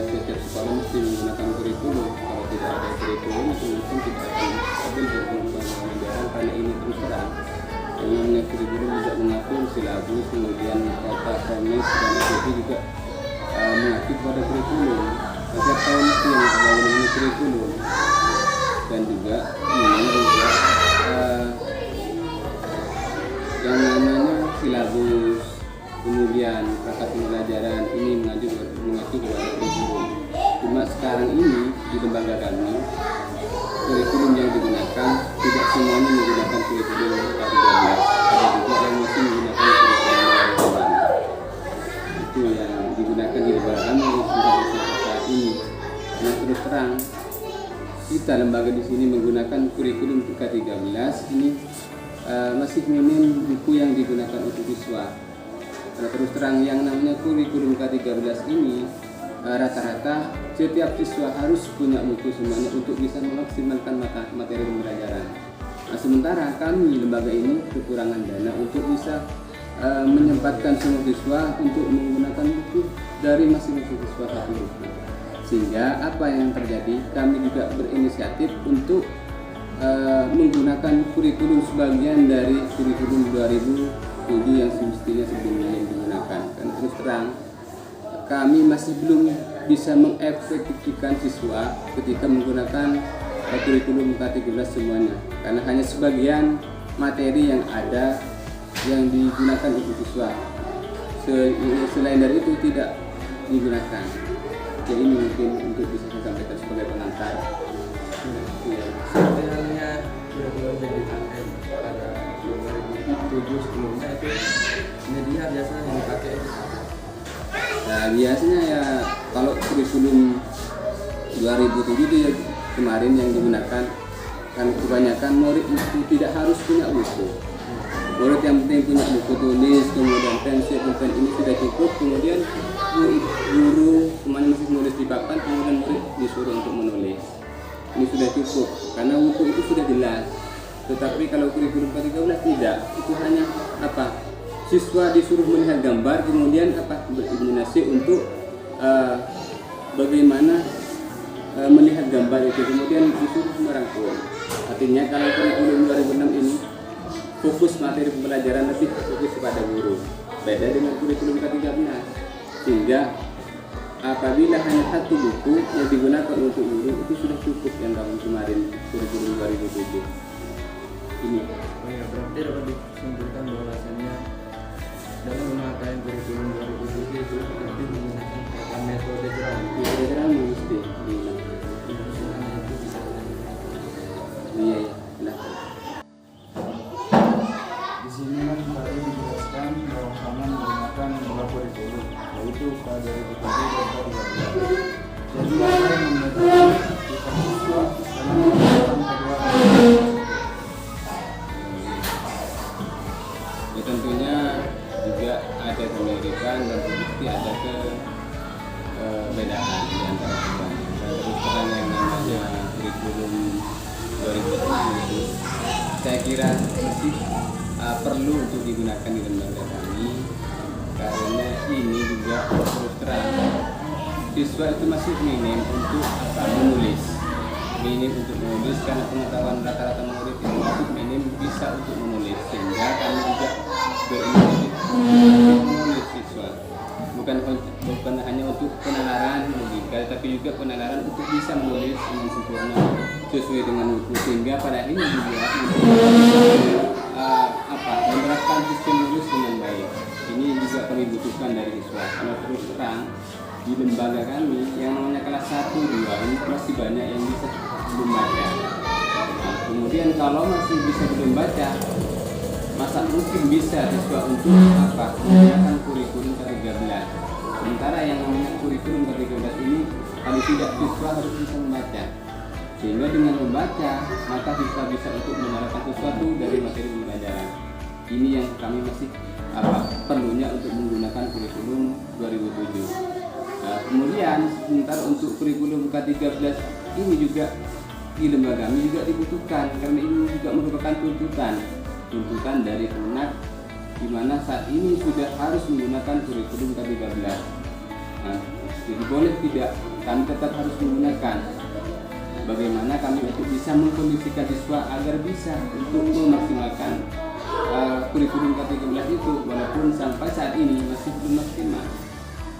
setiap sekolah mesti menggunakan kurikulum. Kalau tidak ada kurikulum itu mungkin tidak akan stabil berkembang pembelajaran, karena ini terus terang yang namanya kurikulum juga mengatur silabus, kemudian kata kronis dan itu juga mengatur pada kurikulum. Setiap tahun mesti yang mengenai kurikulum, dan juga ini juga yang namanya silabus, kemudian kata pembelajaran ini mengacu kepada kurikulum. Cuma sekarang ini di lembaga kami kurikulum yang digunakan tidak semuanya menggunakan kurikulum K13, ada juga yang masih menggunakan kurikulum yang itu yang digunakan di lembaga kami sampai saat ini. Nah, terus terang kita lembaga di sini menggunakan kurikulum K13 ini masih minim buku yang digunakan untuk siswa. Karena terus terang yang namanya kurikulum K13 ini rata-rata setiap siswa harus punya buku semuanya untuk bisa memaksimalkan materi pembelajaran. Nah, sementara kami lembaga ini kekurangan dana untuk bisa menyempatkan semua siswa untuk menggunakan buku dari masing-masing siswa satu buku. Sehingga apa yang terjadi, kami juga berinisiatif untuk menggunakan kurikulum sebagian dari kurikulum 2007 yang semestinya sebelumnya yang digunakan. Dan terus terang kami masih belum bisa mengefektifkan siswa ketika menggunakan kurikulum K13 semuanya, karena hanya sebagian materi yang ada yang digunakan untuk siswa. Selain dari itu tidak digunakan. Ya, ini mungkin untuk bisa saya sampaikan sebagai pengantar. Seperti halnya kurikulum yang dipakai pada 2007 sebelumnya, itu media biasanya yang dipakai. Nah, biasanya ya kalau kurikulum 2007 itu ya kemarin yang digunakan kan kebanyakan murid itu tidak harus punya buku. Murid yang penting punya buku tulis, kemudian pensil, pulpen ini sudah cukup. Kemudian guru kemana masih nulis di papan, kemudian murid disuruh untuk menulis. Ini sudah cukup karena buku itu sudah jelas. Tetapi kalau kurikulum K13 tidak, itu hanya apa? Siswa disuruh melihat gambar, kemudian apa? Berimajinasi untuk bagaimana melihat gambar itu, kemudian disuruh merangkum. Artinya kalau kurikulum 2006 ini fokus materi pembelajaran lebih fokus kepada guru, beda dengan kurikulum K13, sehingga apabila hanya satu buku yang digunakan untuk guru itu sudah cukup yang tahun kemarin kurikulum 2007 ini. Oh ya, berarti dapat disimpulkan bahwasannya dalam memakai kurikulum 2007 itu lebih menggunakan metode jerami. Metode jerami mesti. Iya, silahkan. Di sini kan tadi dijelaskan bahwa menggunakan dua kurikulum, yaitu K2007 dan K13. Jadi apa yang membedakan kita siswa dalam menggunakan kedua kurikulum? Ya, tentunya juga ada kemiripan dan pasti ada perbedaan di antara keduanya. Dan terus terang yang namanya kurikulum 2007 itu saya kira masih perlu untuk digunakan di lembaga kami, karena ini juga terus terang siswa itu masih minim untuk menulis, karena pengetahuan rata-rata murid itu masih minim bisa untuk menulis, sehingga kami juga berinisiatif menulis siswa, bukan hanya untuk penalaran logika, tapi juga penalaran untuk bisa menulis dengan sempurna sesuai dengan buku, sehingga pada akhirnya juga menerapkan sistem lulus dengan baik. Ini juga kami butuhkan dari siswa. Karena terus terang di lembaga kami yang namanya kelas 1, 2 ini masih banyak yang bisa belum baca. Nah, kemudian kalau masih bisa belum baca, masa mungkin bisa siswa untuk menggunakan kurikulum K13. Sementara yang namanya kurikulum K13 ini paling tidak siswa harus bisa membaca. Sehingga dengan membaca, maka siswa bisa untuk menerapkan sesuatu dari materi pembelajaran. Ini yang kami masih perlunya untuk menggunakan kurikulum 2007. Nah, kemudian sementara untuk kurikulum K13 ini juga di lembaga kami juga dibutuhkan, karena ini juga merupakan tuntutan dari Kemenak, di mana saat ini sudah harus menggunakan kurikulum K13. Nah, Jadi boleh tidak, kami tetap harus menggunakan. Bagaimana kami untuk bisa mengkondisikan siswa agar bisa untuk memaksimalkan kurikulum K13 itu, walaupun sampai saat ini masih belum maksimal.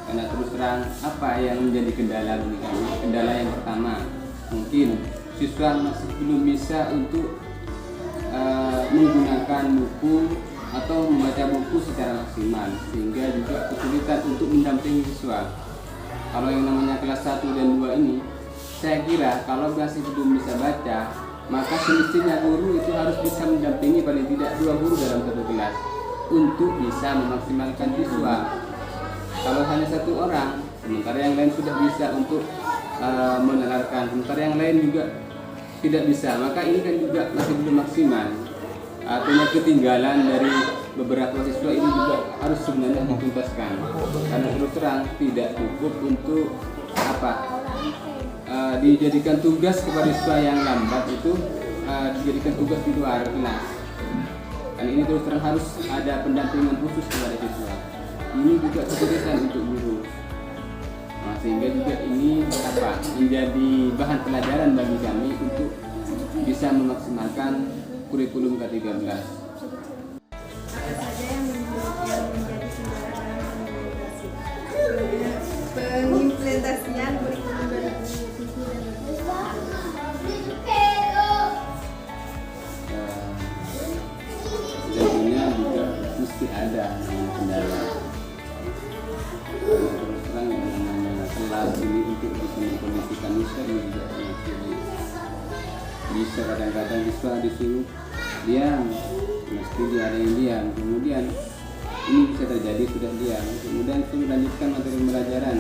Karena terus terang apa yang menjadi kendala bagi kami? Kendala yang pertama, mungkin siswa masih belum bisa untuk menggunakan buku atau membaca buku secara maksimal, sehingga juga kesulitan untuk mendampingi siswa. Kalau yang namanya kelas 1 dan 2 ini, saya kira kalau masih belum bisa baca, maka semestinya guru itu harus bisa mendampingi paling tidak 2 guru dalam satu kelas untuk bisa memaksimalkan siswa. Kalau hanya 1 orang, sementara yang lain sudah bisa untuk menalarkan, sementara yang lain juga tidak bisa, maka ini kan juga masih belum maksimal. Artinya ketinggalan dari beberapa siswa ini juga harus sebenarnya dituntaskan, karena terus terang tidak cukup untuk dijadikan tugas kepada siswa yang lambat itu dijadikan tugas di luar kelas. Dan ini terus terang harus ada pendampingan khusus kepada siswa. Ini juga kesulitan untuk guru. Nah, sehingga juga ini menjadi bahan pelajaran bagi kami untuk bisa memaksimalkan kurikulum K13. Apa saja yang menjadi kendala dalam pengimplementasian kurikulum 2007? Tentunya juga mesti ada namanya kendala. Terus terang yang namanya kelas ini untuk bisa mengkondisikan siswa ini juga sangat sulit. Bisa kadang-kadang siswa disuruh diam, mesti dia ada yang diam, kemudian ini bisa terjadi sudah diam, kemudian suruh lanjutkan materi pembelajaran.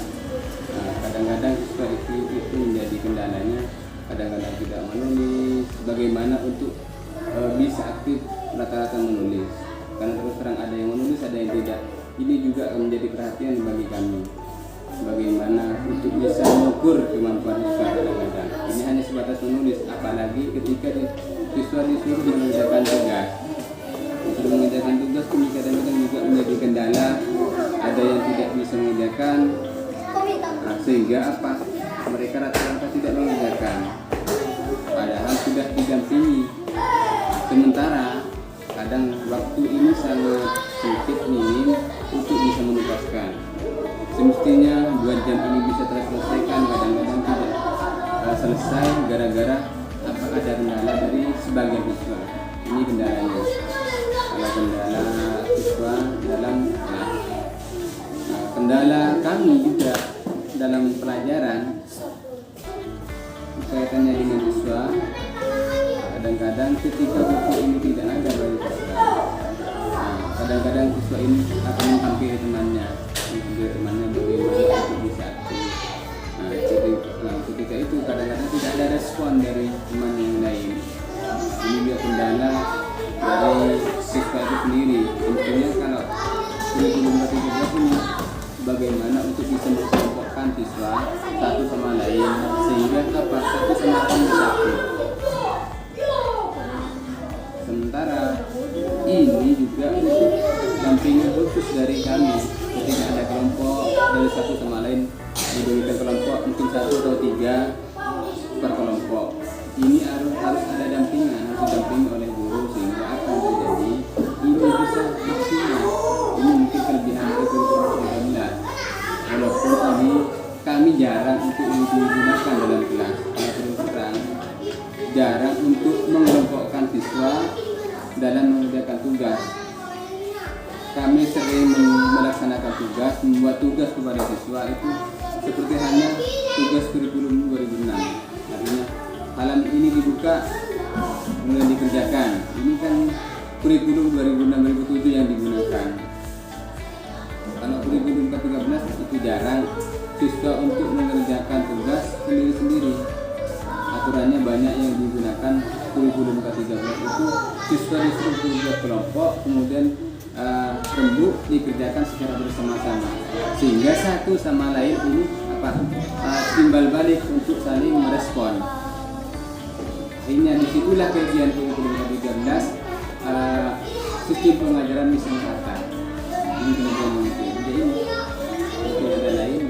Nah, kadang-kadang siswa itu menjadi kendalanya, kadang-kadang tidak menulis. Bagaimana untuk bisa aktif rata-rata menulis? Karena terus terang ada yang menulis, ada yang tidak. Ini juga menjadi perhatian bagi kami. Bagaimana untuk bisa mengukur kemampuan siswa kadang-kadang. Ini hanya sebatas menulis, apalagi ketika siswa disuruh mengerjakan tugas. Disuruh mengerjakan tugas ini kadang-kadang juga menjadi kendala. Ada yang tidak bisa mengerjakan, sehingga mereka rata-rata tidak mengerjakan. Padahal sudah didampingi. Sementara kadang waktu ini sangat sedikit minim untuk bisa menuntaskan. Semestinya 2 jam ini bisa terselesaikan, kadang-kadang tidak selesai gara-gara ada kendala dari sebagian siswa. Ini kendalanya. Kalau kendala siswa dalam kelas. Nah, kendala kami juga dalam pelajaran kaitannya dengan siswa. Kadang-kadang ketika buku ini tidak ada bagi siswa, kadang-kadang siswa ini akan menghampiri temannya bagaimana untuk bisa aktif. Ketika itu kadang-kadang tidak ada respon dari teman yang lain. Ini juga kendala dari siswa itu sendiri. Tentunya kalau kurikulum K13 ini bagaimana untuk bisa mengelompokkan siswa satu sama lain sehingga satu sama lain bisa aktif. Sementara ini juga untuk dampingan khusus dari kami ketika ada kelompok dari satu sama lain, diberikan kelompok mungkin 1 atau 3 per kelompok. Ini harus ada dampingan, harus didampingi oleh guru sehingga akan terjadi ini bisa maksimal. Ini mungkin kelebihan dari kurikulum 13. Walaupun ini kami jarang untuk digunakan dalam kelas, karena terus terang jarang untuk mengelompokkan siswa dalam mengerjakan tugas. Kami sering melaksanakan tugas, membuat tugas kepada siswa itu seperti hanya tugas kurikulum 2006. Artinya halaman ini dibuka, mulai dikerjakan. Ini kan kurikulum 2006-2007 yang digunakan. Kalau kurikulum K13 itu jarang siswa untuk mengerjakan tugas sendiri-sendiri. Aturannya banyak yang digunakan kurikulum K13 itu siswa disuruh berbuat kelompok, kemudian rembuk dikerjakan secara bersama-sama, sehingga satu sama lain ini timbal balik untuk saling merespon. Ini disitulah kelebihan kurikulum K13, sistem pengajaran bisa merata. Ini kelebihan mungkin. Jadi ini ada lain.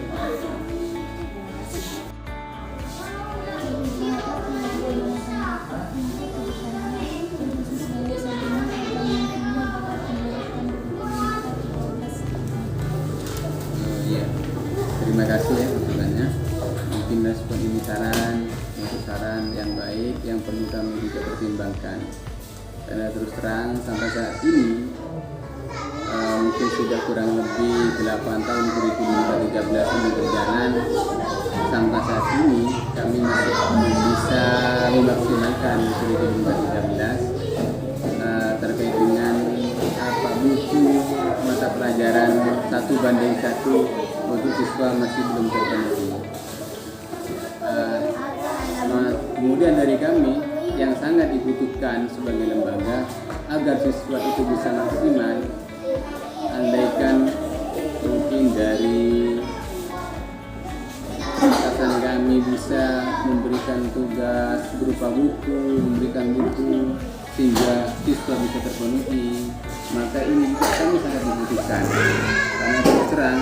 merespon ini saran yang baik yang perlu kami juga pertimbangkan. Karena terus terang sampai saat ini mungkin sudah kurang lebih 8 tahun kurikulum 13 ini berjalan. Sampai saat ini kami masih bisa memaksimalkan kurikulum 13 terkait dengan buku mata pelajaran 1:1 untuk siswa masih belum terpenuhi. Kemudian dari kami yang sangat dibutuhkan sebagai lembaga agar siswa itu bisa maksimal, andaikan mungkin dari atasan kami bisa memberikan tugas berupa buku, memberikan buku sehingga siswa bisa terpenuhi, maka ini juga kami sangat dibutuhkan. Karena terus terang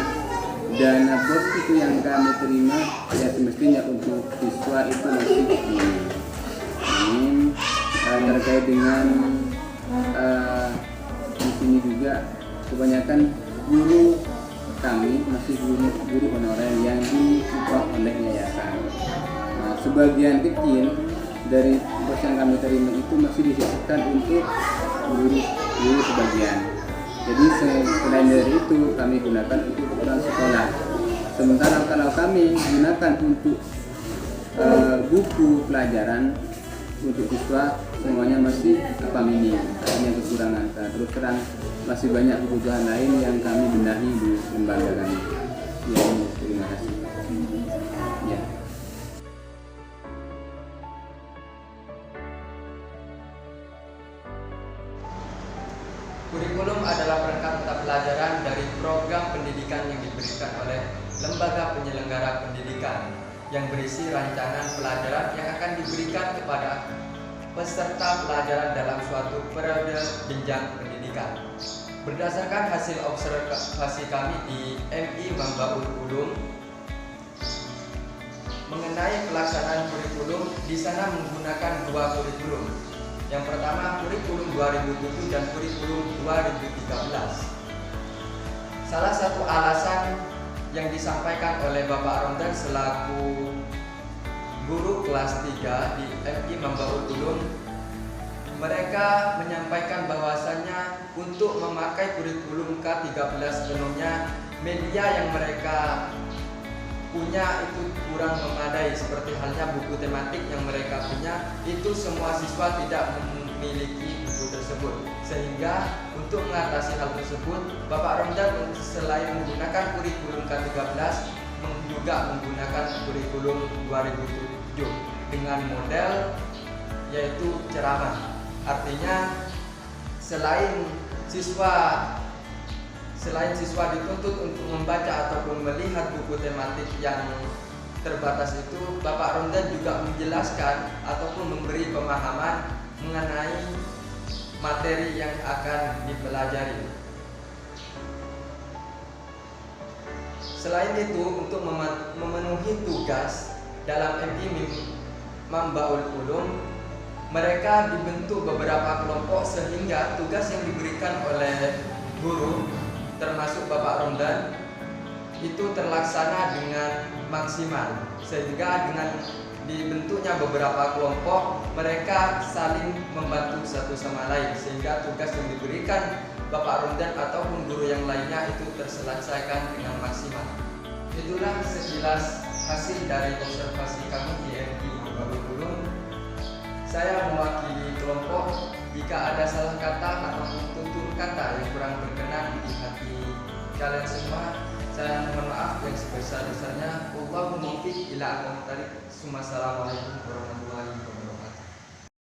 dana bos itu yang kami terima ya semestinya untuk siswa itu masih minim. Terkait dengan di sini juga kebanyakan guru kami masih guru honorer yang diupah oleh yayasan. Nah, sebagian kecil dari bos yang kami terima itu masih disisihkan untuk guru sebagian. Jadi selain dari itu kami gunakan untuk keperluan sekolah. Sementara kalau kami gunakan untuk buku pelajaran untuk siswa semuanya masih minim, artinya kekurangan. Nah, terus terang masih banyak kebutuhan lain yang kami benahi di lembaga kami. Ya, terima kasih. Ya. Kurikulum adalah perangkat mata pelajaran dari program pendidikan yang diberikan oleh lembaga penyelenggara pendidikan yang berisi rancangan pelajaran yang akan diberikan kepada peserta pelajaran dalam suatu periode jenjang pendidikan. Berdasarkan hasil observasi kami di MI Mambaul Ulum mengenai pelaksanaan kurikulum, di sana menggunakan 2 kurikulum. Yang pertama kurikulum 2007 dan kurikulum 2013. Salah satu alasan yang disampaikan oleh Bapak Romdan selaku guru kelas 3 di MI Mambaul Ulum, mereka menyampaikan bahwasannya untuk memakai kurikulum K13 sepenuhnya media yang mereka punya itu kurang memadai, seperti halnya buku tematik yang mereka punya itu semua siswa tidak memiliki buku tersebut, sehingga untuk mengatasi hal tersebut Bapak Romdan selain menggunakan kurikulum K13 juga menggunakan kurikulum 2007 dengan model yaitu ceramah. Artinya selain siswa dituntut untuk membaca ataupun melihat buku tematik yang terbatas itu, Bapak Romdan juga menjelaskan ataupun memberi pemahaman mengenai materi yang akan dipelajari. Selain itu, untuk memenuhi tugas dalam MI Mambaul Ulum, mereka dibentuk beberapa kelompok sehingga tugas yang diberikan oleh guru termasuk Bapak Romdan itu terlaksana dengan maksimal, sehingga dengan dibentuknya beberapa kelompok mereka saling membantu satu sama lain, sehingga tugas yang diberikan Bapak Romdan ataupun guru yang lainnya itu terselesaikan dengan maksimal. Itulah sekilas hasil dari observasi kami di MI Mambaul Ulum. Saya mewakili kelompok. Jika ada salah kata ataupun tutur kata yang kurang berkenan di hati kalian semua, saya mohon maaf yang sebesar-besarnya. Wallahul muwaffiq ila aqwamit thoriq. Assalamualaikum warahmatullahi wabarakatuh.